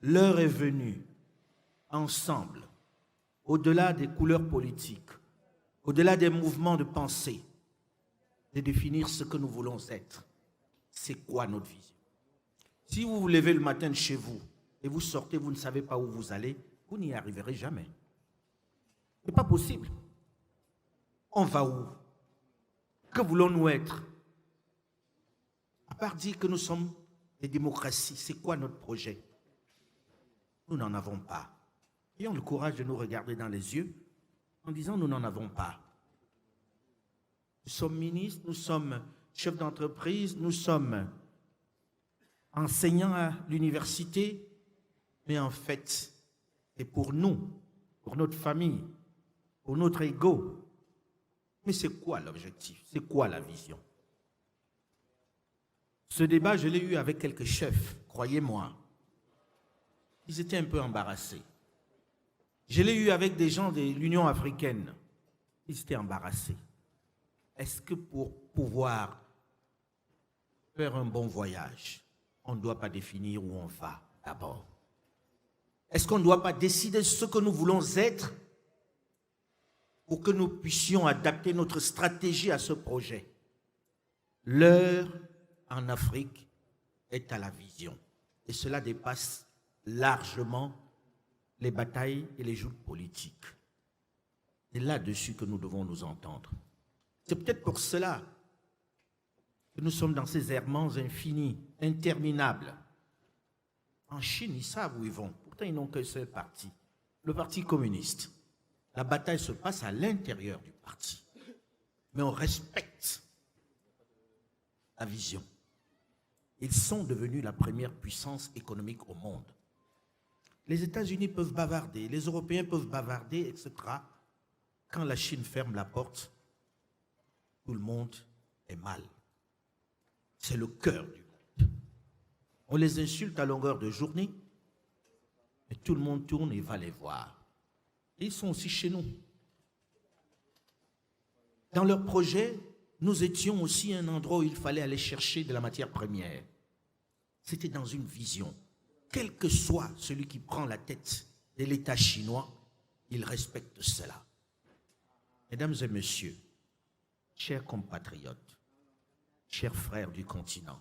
L'heure est venue, ensemble, au-delà des couleurs politiques, au-delà des mouvements de pensée, de définir ce que nous voulons être. C'est quoi notre vision? Si vous vous levez le matin de chez vous et vous sortez, vous ne savez pas où vous allez, vous n'y arriverez jamais. Ce n'est pas possible. On va où? Que voulons-nous être? À part dire que nous sommes des démocraties, c'est quoi notre projet? Nous n'en avons pas. Ayons le courage de nous regarder dans les yeux en disant nous n'en avons pas. Nous sommes ministres, nous sommes chefs d'entreprise, nous sommes enseignants à l'université, mais en fait, c'est pour nous, pour notre famille, pour notre ego. Mais c'est quoi l'objectif? C'est quoi la vision? Ce débat, je l'ai eu avec quelques chefs, croyez-moi. Ils étaient un peu embarrassés. Je l'ai eu avec des gens de l'Union africaine. Ils étaient embarrassés. Est-ce que pour pouvoir faire un bon voyage, on ne doit pas définir où on va d'abord? Est-ce qu'on ne doit pas décider ce que nous voulons être pour que nous puissions adapter notre stratégie à ce projet? L'heure en Afrique est à la vision. Et cela dépasse largement les batailles et les joutes politiques. C'est là-dessus que nous devons nous entendre. C'est peut-être pour cela que nous sommes dans ces errements infinis, interminables. En Chine, ils savent où ils vont. Pourtant, ils n'ont qu'un seul parti, le Parti communiste. La bataille se passe à l'intérieur du parti. Mais on respecte la vision. Ils sont devenus la première puissance économique au monde. Les États-Unis peuvent bavarder, les Européens peuvent bavarder, etc. Quand la Chine ferme la porte, tout le monde est mal. C'est le cœur du monde. On les insulte à longueur de journée, mais tout le monde tourne et va les voir. Et ils sont aussi chez nous. Dans leur projet, nous étions aussi un endroit où il fallait aller chercher de la matière première. C'était dans une vision. Quel que soit celui qui prend la tête de l'État chinois, il respecte cela. Mesdames et messieurs, chers compatriotes, chers frères du continent,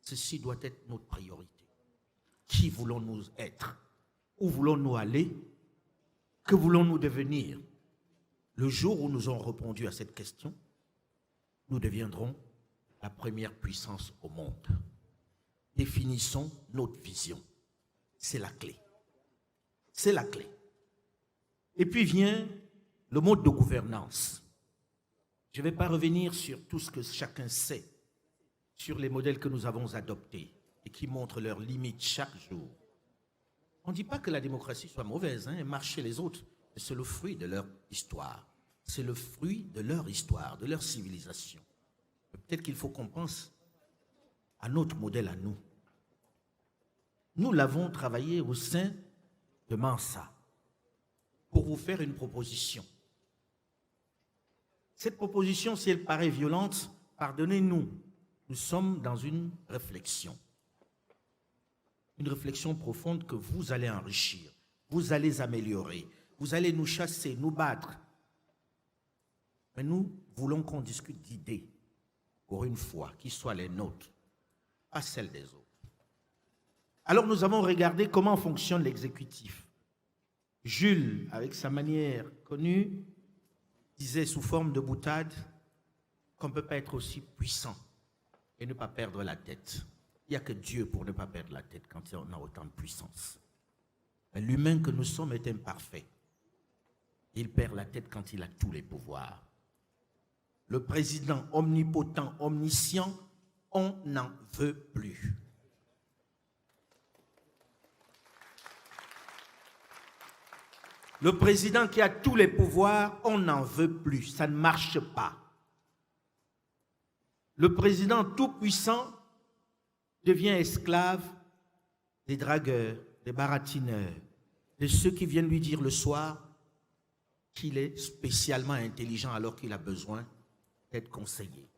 ceci doit être notre priorité. Qui voulons-nous être? Où voulons-nous aller? Que voulons-nous devenir? Le jour où nous aurons répondu à cette question, nous deviendrons la première puissance au monde. Définissons notre vision. C'est la clé. C'est la clé. Et puis vient le mode de gouvernance. Je ne vais pas revenir sur tout ce que chacun sait, sur les modèles que nous avons adoptés et qui montrent leurs limites chaque jour. On ne dit pas que la démocratie soit mauvaise, elle marche chez les autres, mais c'est le fruit de leur histoire. C'est le fruit de leur histoire, de leur civilisation. Peut-être qu'il faut qu'on pense à notre modèle à nous. Nous l'avons travaillé au sein de Mensa pour vous faire une proposition. Cette proposition, si elle paraît violente, pardonnez-nous. Nous sommes dans une réflexion profonde que vous allez enrichir, vous allez améliorer, vous allez nous chasser, nous battre. Mais nous voulons qu'on discute d'idées, pour une fois, qui soient les nôtres, pas celles des autres. Alors nous avons regardé comment fonctionne l'exécutif. Jules, avec sa manière connue, disait sous forme de boutade qu'on ne peut pas être aussi puissant et ne pas perdre la tête. Il n'y a que Dieu pour ne pas perdre la tête quand on a autant de puissance. Mais l'humain que nous sommes est imparfait. Il perd la tête quand il a tous les pouvoirs. Le président omnipotent, omniscient, on n'en veut plus. Le président qui a tous les pouvoirs, on n'en veut plus. Ça ne marche pas. Le président tout-puissant devient esclave des dragueurs, des baratineurs, de ceux qui viennent lui dire le soir qu'il est spécialement intelligent alors qu'il a besoin d'être conseillé.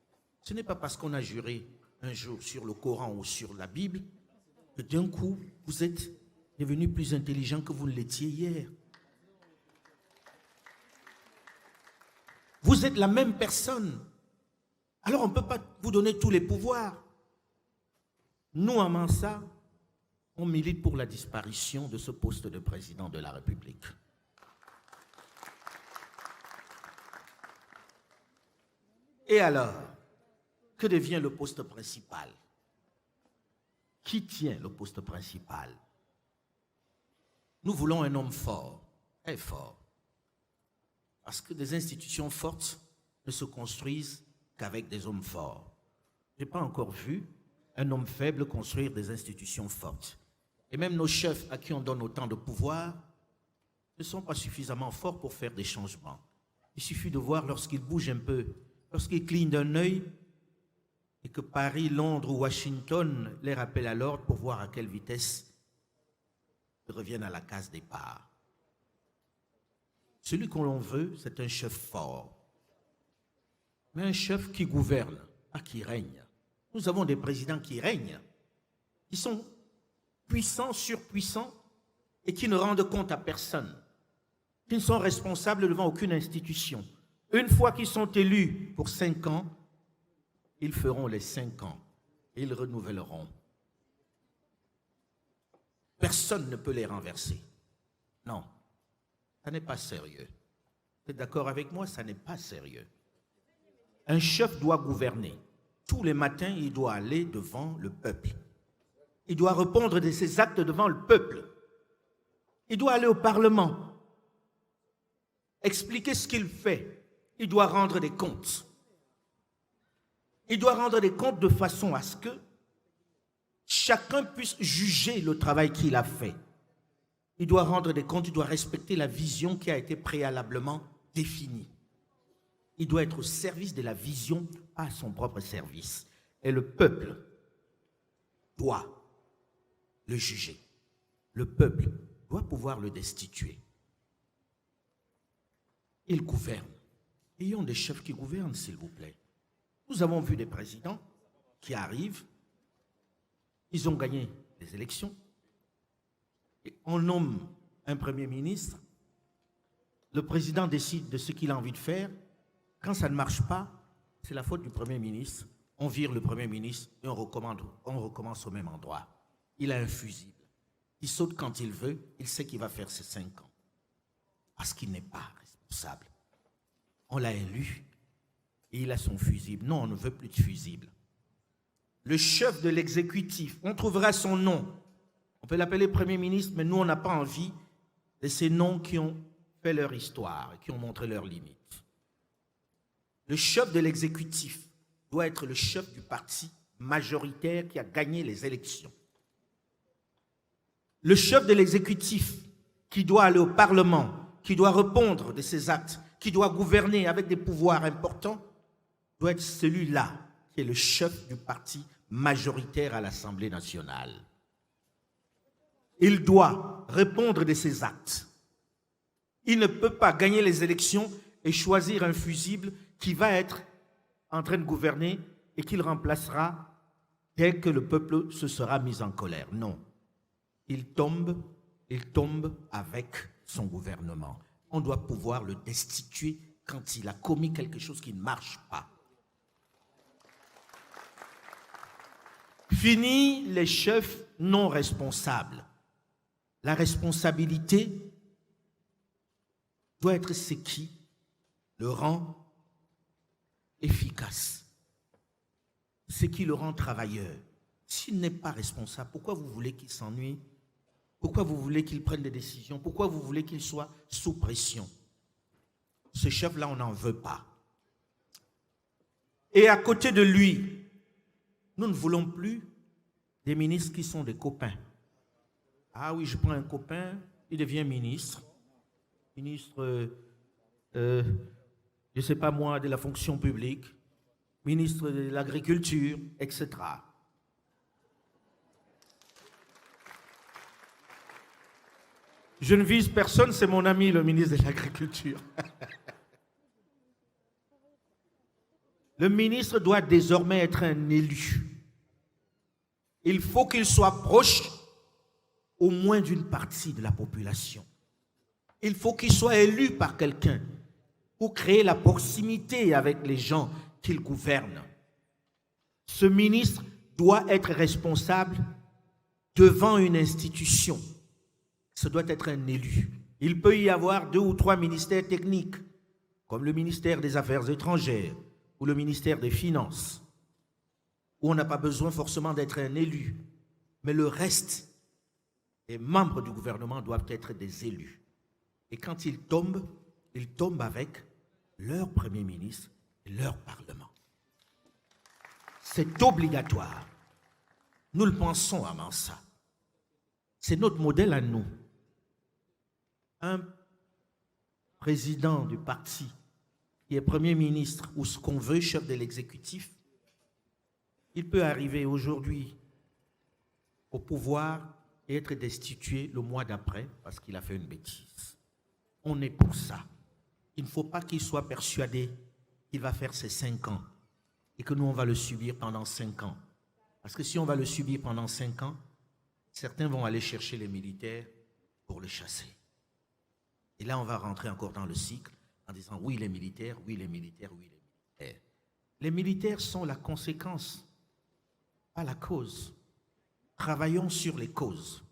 Ce n'est pas parce qu'on a juré un jour sur le Coran ou sur la Bible que d'un coup, vous êtes devenu plus intelligent que vous ne l'étiez hier. Vous êtes la même personne. Alors on ne peut pas vous donner tous les pouvoirs. Nous, à Mansa, on milite pour la disparition de ce poste de président de la République. Et alors, que devient le poste principal? Qui tient le poste principal? Nous voulons un homme fort, très fort. Parce que des institutions fortes ne se construisent qu'avec des hommes forts. Je n'ai pas encore vu un homme faible construire des institutions fortes. Et même nos chefs à qui on donne autant de pouvoir ne sont pas suffisamment forts pour faire des changements. Il suffit de voir lorsqu'ils bougent un peu, lorsqu'ils clignent d'un œil et que Paris, Londres ou Washington les rappellent à l'ordre pour voir à quelle vitesse ils reviennent à la case départ. Celui qu'on veut, c'est un chef fort. Mais un chef qui gouverne, pas qui règne. Nous avons des présidents qui règnent, qui sont puissants, surpuissants, et qui ne rendent compte à personne, qui ne sont responsables devant aucune institution. Une fois qu'ils sont élus pour 5 ans, ils feront les 5 ans et ils renouvelleront. Personne ne peut les renverser. Non, ça n'est pas sérieux. Vous êtes d'accord avec moi? Ça n'est pas sérieux. Un chef doit gouverner. Tous les matins, il doit aller devant le peuple. Il doit répondre de ses actes devant le peuple. Il doit aller au Parlement, expliquer ce qu'il fait. Il doit rendre des comptes. Il doit rendre des comptes de façon à ce que chacun puisse juger le travail qu'il a fait. Il doit rendre des comptes, il doit respecter la vision qui a été préalablement définie. Il doit être au service de la vision, pas à son propre service. Et le peuple doit le juger. Le peuple doit pouvoir le destituer. Il gouverne. Ayons des chefs qui gouvernent, s'il vous plaît. Nous avons vu des présidents qui arrivent, ils ont gagné les élections, et on nomme un premier ministre, le président décide de ce qu'il a envie de faire. Quand ça ne marche pas, c'est la faute du Premier ministre. On vire le Premier ministre et on recommence au même endroit. Il a un fusible. Il saute quand il veut, il sait qu'il va faire ses 5 ans. Parce qu'il n'est pas responsable. On l'a élu et il a son fusible. Non, on ne veut plus de fusible. Le chef de l'exécutif, on trouvera son nom. On peut l'appeler Premier ministre, mais nous, on n'a pas envie de ces noms qui ont fait leur histoire et qui ont montré leurs limites. Le chef de l'exécutif doit être le chef du parti majoritaire qui a gagné les élections. Le chef de l'exécutif qui doit aller au Parlement, qui doit répondre de ses actes, qui doit gouverner avec des pouvoirs importants, doit être celui-là qui est le chef du parti majoritaire à l'Assemblée nationale. Il doit répondre de ses actes. Il ne peut pas gagner les élections et choisir un fusible qui va être en train de gouverner et qu'il remplacera dès que le peuple se sera mis en colère. Non. Il tombe avec son gouvernement. On doit pouvoir le destituer quand il a commis quelque chose qui ne marche pas. Fini les chefs non responsables. La responsabilité doit être ce qui le rend efficace, ce qui le rend travailleur. S'il n'est pas responsable, pourquoi vous voulez qu'il s'ennuie? Pourquoi vous voulez qu'il prenne des décisions? Pourquoi vous voulez qu'il soit sous pression? Ce chef-là, on n'en veut pas. Et à côté de lui, nous ne voulons plus des ministres qui sont des copains. Ah oui, je prends un copain, il devient ministre. Ministre, je ne sais pas moi, de la fonction publique, ministre de l'agriculture, etc. Je ne vise personne, c'est mon ami le ministre de l'Agriculture. Le ministre doit désormais être un élu. il faut qu'il soit proche au moins d'une partie de la population. Il faut qu'il soit élu par quelqu'un pour créer la proximité avec les gens qu'il gouverne. Ce ministre doit être responsable devant une institution. Ce doit être un élu. Il peut y avoir 2 ou 3 ministères techniques, comme le ministère des Affaires étrangères ou le ministère des Finances, où on n'a pas besoin forcément d'être un élu. Mais le reste, les membres du gouvernement doivent être des élus. Et quand ils tombent avec leur Premier ministre et leur Parlement. C'est obligatoire. Nous le pensons à Mansa. C'est notre modèle à nous. Un président du parti qui est Premier ministre ou ce qu'on veut, chef de l'exécutif, il peut arriver aujourd'hui au pouvoir et être destitué le mois d'après parce qu'il a fait une bêtise. On est pour ça. Il ne faut pas qu'il soit persuadé qu'il va faire ses 5 ans et que nous, on va le subir pendant 5 ans. Parce que si on va le subir pendant 5 ans, certains vont aller chercher les militaires pour le chasser. Et là, on va rentrer encore dans le cycle en disant oui, les militaires, oui, les militaires, oui, les militaires. Les militaires sont la conséquence, pas la cause. Travaillons sur les causes.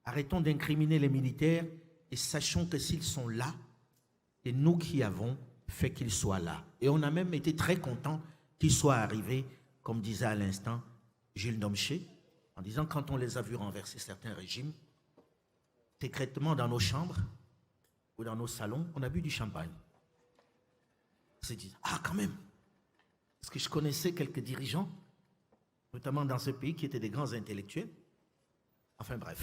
Arrêtons d'incriminer les militaires et sachons que s'ils sont là, c'est nous qui avons fait qu'ils soient là. Et on a même été très contents qu'ils soient arrivés, comme disait à l'instant Gilles Domché, en disant quand on les a vus renverser certains régimes, secrètement dans nos chambres ou dans nos salons, on a bu du champagne. On s'est dit, ah quand même, parce que je connaissais quelques dirigeants, notamment dans ce pays, qui étaient des grands intellectuels. Enfin bref,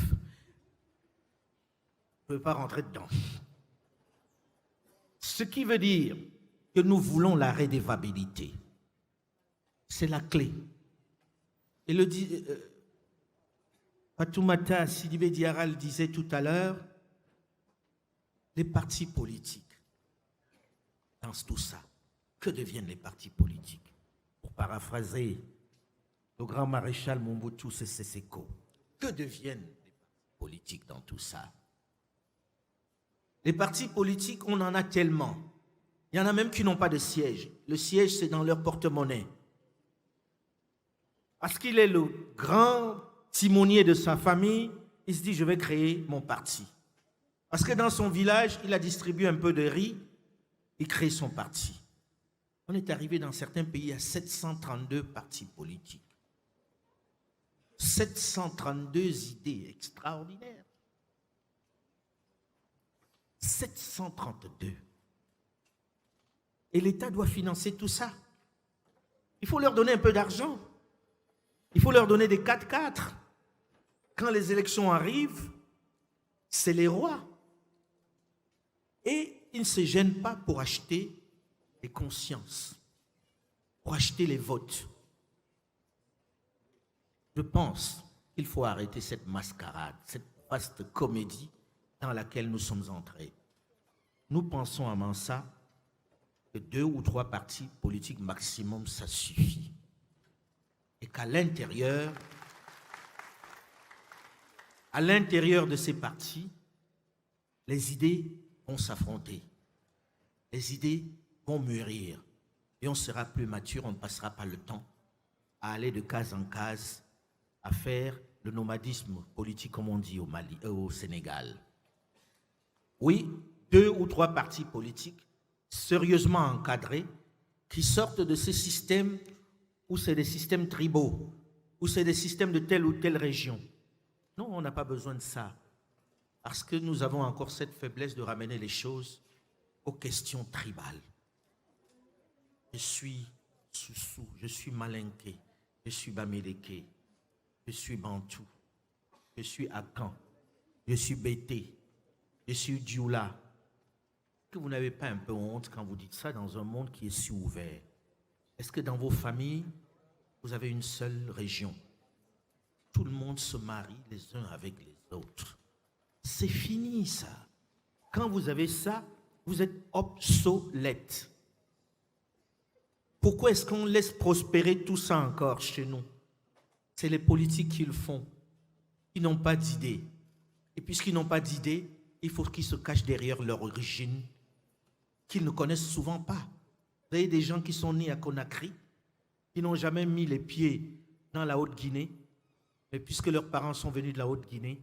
je ne peux pas rentrer dedans. Ce qui veut dire que nous voulons la redevabilité. C'est la clé. Et le Fatoumata Sidibé Diarra le disait tout à l'heure, les partis politiques, dans tout ça, que deviennent les partis politiques? Pour paraphraser le grand maréchal Mobutu Sese Seko, que deviennent les partis politiques dans tout ça? Les partis politiques, on en a tellement. Il y en a même qui n'ont pas de siège. Le siège, c'est dans leur porte-monnaie. Parce qu'il est le grand timonier de sa famille, il se dit, je vais créer mon parti. Parce que dans son village, il a distribué un peu de riz, il crée son parti. On est arrivé dans certains pays à 732 partis politiques. 732 idées extraordinaires. 732. Et l'État doit financer tout ça. Il faut leur donner un peu d'argent. Il faut leur donner des 4x4. Quand les élections arrivent, c'est les rois. Et ils ne se gênent pas pour acheter les consciences, pour acheter les votes. Je pense qu'il faut arrêter cette mascarade, cette vaste comédie dans laquelle nous sommes entrés. Nous pensons à Mansa que 2 ou 3 partis politiques maximum, ça suffit. Et qu'à l'intérieur de ces partis, les idées vont s'affronter. Les idées vont mûrir. Et on sera plus mature, on ne passera pas le temps à aller de case en case, à faire le nomadisme politique, comme on dit au Sénégal. Oui, 2 ou 3 partis politiques sérieusement encadrés qui sortent de ces systèmes où c'est des systèmes tribaux, où c'est des systèmes de telle ou telle région. Non, on n'a pas besoin de ça. Parce que nous avons encore cette faiblesse de ramener les choses aux questions tribales. Je suis Soussou, je suis Malinké, je suis Bamileke, je suis Bantou, je suis Akan, je suis Bété, je suis Dioula. Que vous n'avez pas un peu honte quand vous dites ça dans un monde qui est si ouvert? Est-ce que dans vos familles, vous avez une seule région? Tout le monde se marie les uns avec les autres. C'est fini ça. Quand vous avez ça, vous êtes obsolète. Pourquoi est-ce qu'on laisse prospérer tout ça encore chez nous? C'est les politiques qui le font, qui n'ont pas d'idées. Et puisqu'ils n'ont pas d'idées, il faut qu'ils se cachent derrière leur origine, qu'ils ne connaissent souvent pas. Vous avez des gens qui sont nés à Conakry, qui n'ont jamais mis les pieds dans la Haute-Guinée, mais puisque leurs parents sont venus de la Haute-Guinée,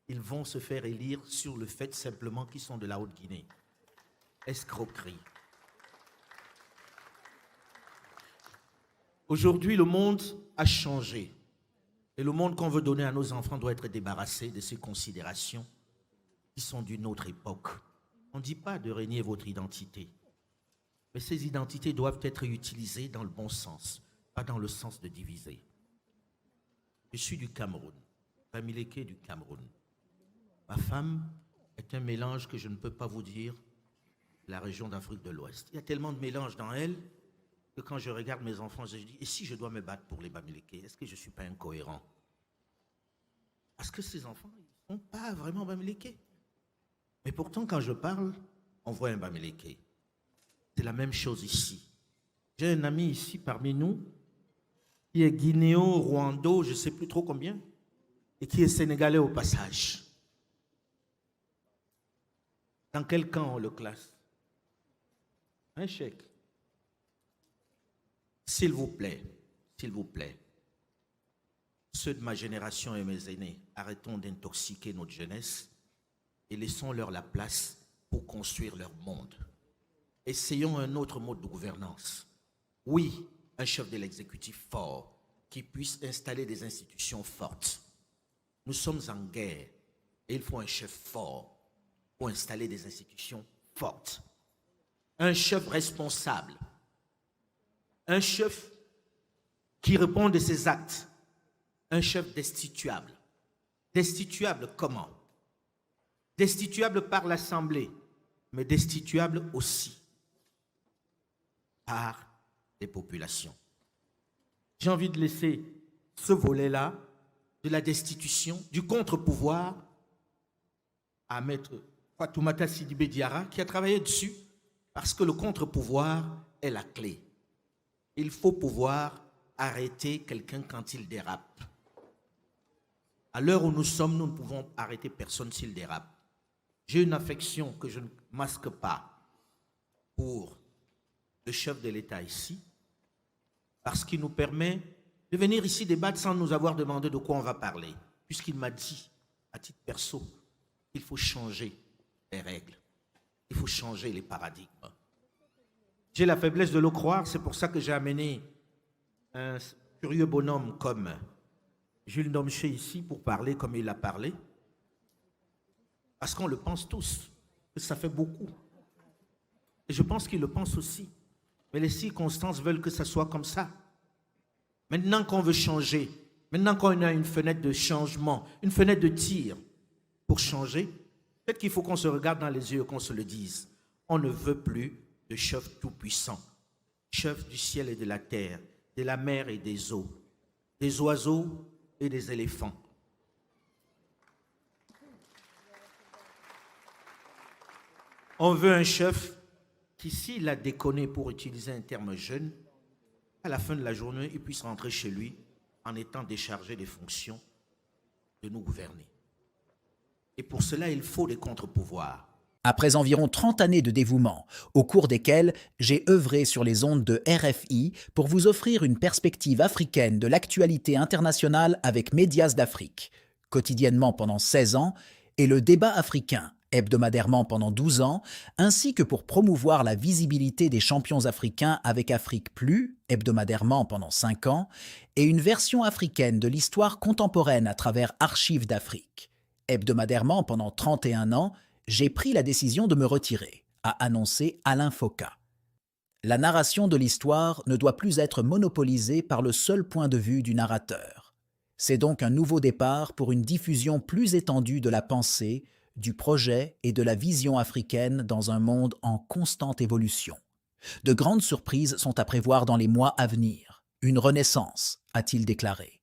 ils vont se faire élire sur le fait simplement qu'ils sont de la Haute-Guinée. Escroquerie. Aujourd'hui, le monde a changé. Et le monde qu'on veut donner à nos enfants doit être débarrassé de ces considérations qui sont d'une autre époque. On ne dit pas de renier votre identité. Mais ces identités doivent être utilisées dans le bon sens, pas dans le sens de diviser. Je suis du Cameroun, Bamileke du Cameroun. Ma femme est un mélange que je ne peux pas vous dire de la région d'Afrique de l'Ouest. Il y a tellement de mélange dans elle que quand je regarde mes enfants, je dis, et si je dois me battre pour les Bamileke, est-ce que je ne suis pas incohérent? Parce que ces enfants, ils ne sont pas vraiment Bamileke. Mais pourtant, quand je parle, on voit un Bamileke. C'est la même chose ici. J'ai un ami ici parmi nous qui est guinéo, rwando, je ne sais plus trop combien, et qui est sénégalais au passage. Dans quel camp on le classe? Un chèque. S'il vous plaît, ceux de ma génération et mes aînés, arrêtons d'intoxiquer notre jeunesse et laissons-leur la place pour construire leur monde. Essayons un autre mode de gouvernance. Oui, un chef de l'exécutif fort qui puisse installer des institutions fortes. Nous sommes en guerre et il faut un chef fort pour installer des institutions fortes. Un chef responsable. Un chef qui répond de ses actes. Un chef destituable. Destituable comment? Destituable par l'Assemblée, mais destituable aussi par les populations. J'ai envie de laisser ce volet-là de la destitution, du contre-pouvoir à Maître Fatoumata Sidibé Diarra qui a travaillé dessus parce que le contre-pouvoir est la clé. Il faut pouvoir arrêter quelqu'un quand il dérape. À l'heure où nous sommes, nous ne pouvons arrêter personne s'il dérape. J'ai une affection que je ne masque pas pour le chef de l'État ici, parce qu'il nous permet de venir ici débattre sans nous avoir demandé de quoi on va parler, puisqu'il m'a dit, à titre perso, qu'il faut changer les règles, il faut changer les paradigmes. J'ai la faiblesse de le croire, c'est pour ça que j'ai amené un curieux bonhomme comme Jules Domché ici pour parler comme il a parlé, parce qu'on le pense tous, que ça fait beaucoup. Et je pense qu'il le pense aussi. Mais les circonstances veulent que ça soit comme ça. Maintenant qu'on veut changer, maintenant qu'on a une fenêtre de changement, une fenêtre de tir pour changer, peut-être qu'il faut qu'on se regarde dans les yeux et qu'on se le dise. On ne veut plus de chef tout-puissant, chef du ciel et de la terre, de la mer et des eaux, des oiseaux et des éléphants. On veut un chef qui, s'il a déconné, pour utiliser un terme jeune, à la fin de la journée, il puisse rentrer chez lui en étant déchargé des fonctions de nous gouverner. Et pour cela, il faut des contre-pouvoirs. Après environ 30 années de dévouement, au cours desquelles j'ai œuvré sur les ondes de RFI pour vous offrir une perspective africaine de l'actualité internationale avec Médias d'Afrique, quotidiennement pendant 16 ans, et le débat africain, hebdomadairement pendant 12 ans, ainsi que pour promouvoir la visibilité des champions africains avec Afrique Plus, hebdomadairement pendant 5 ans, et une version africaine de l'histoire contemporaine à travers Archives d'Afrique. Hebdomadairement pendant 31 ans, j'ai pris la décision de me retirer, a annoncé Alain Foka. La narration de l'histoire ne doit plus être monopolisée par le seul point de vue du narrateur. C'est donc un nouveau départ pour une diffusion plus étendue de la pensée, du projet et de la vision africaine dans un monde en constante évolution. De grandes surprises sont à prévoir dans les mois à venir. Une renaissance, a-t-il déclaré.